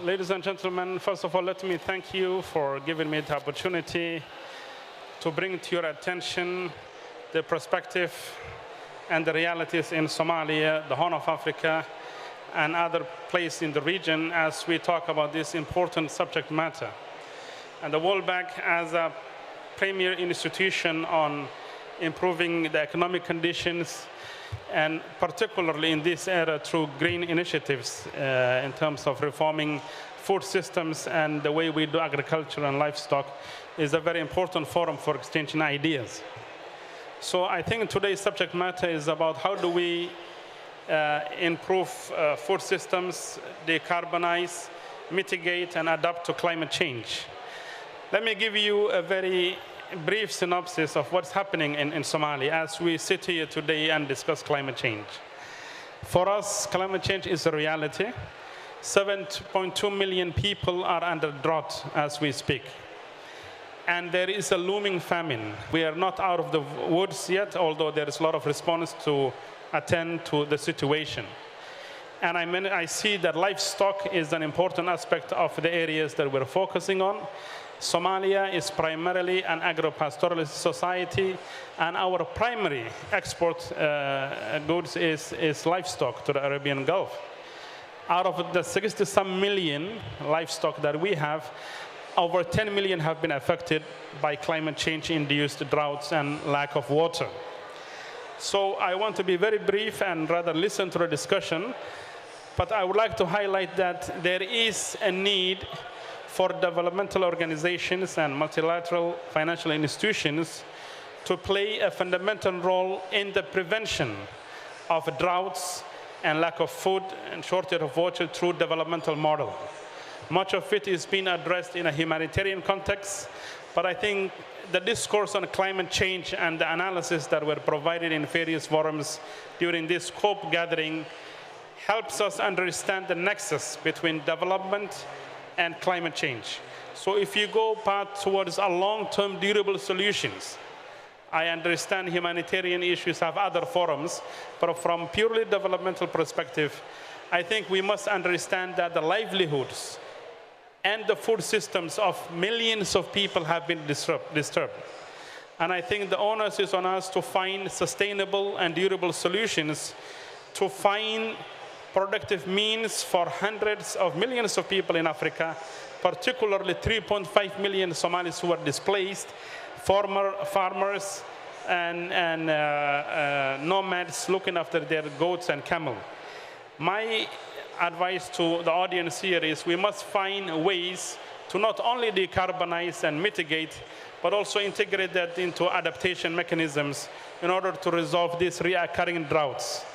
Ladies and gentlemen, first of all, let me thank you for giving me the opportunity to bring to your attention the perspective and the realities in Somalia, the Horn of Africa, and other places in the region as we talk about this important subject matter. And the World Bank, as a premier institution on improving the economic conditions, and particularly in this era through green initiatives in terms of reforming food systems and the way we do agriculture and livestock, is a very important forum for exchanging ideas. So I think today's subject matter is about how do we improve food systems, decarbonize, mitigate, and adapt to climate change. Let me give you a very brief synopsis of what's happening in Somalia as we sit here today and discuss climate change. For us, climate change is a reality. 7.2 million people are under drought as we speak. And there is a looming famine. We are not out of the woods yet, although there is a lot of response to attend to the situation. And I see that livestock is an important aspect of the areas that we're focusing on. Somalia is primarily an agro-pastoralist society, and our primary export goods is livestock to the Arabian Gulf. Out of the 60-some million livestock that we have, over 10 million have been affected by climate change-induced droughts and lack of water. So I want to be very brief and rather listen to the discussion, but I would like to highlight that there is a need for developmental organizations and multilateral financial institutions to play a fundamental role in the prevention of droughts and lack of food and shortage of water through developmental model. Much of it is being addressed in a humanitarian context, but I think the discourse on climate change and the analysis that were provided in various forums during this COP gathering helps us understand the nexus between development and climate change. So if you go path towards a long-term durable solutions, I understand humanitarian issues have other forums, but from purely developmental perspective, I think we must understand that the livelihoods and the food systems of millions of people have been disturbed. And I think the onus is on us to find sustainable and durable solutions, to find productive means for hundreds of millions of people in Africa, particularly 3.5 million Somalis who are displaced, former farmers and nomads looking after their goats and camel. My advice to the audience here is we must find ways to not only decarbonize and mitigate, but also integrate that into adaptation mechanisms in order to resolve these reoccurring droughts.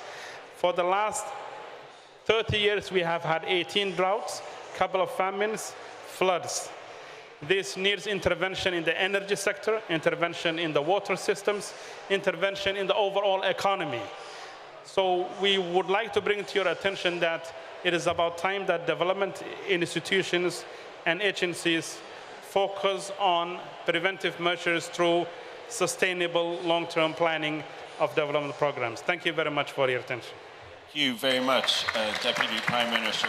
For the last 30 years, we have had 18 droughts, couple of famines, floods. This needs intervention in the energy sector, intervention in the water systems, intervention in the overall economy. So we would like to bring to your attention that it is about time that development institutions and agencies focus on preventive measures through sustainable long-term planning of development programs. Thank you very much for your attention. Thank you very much, Deputy Prime Minister.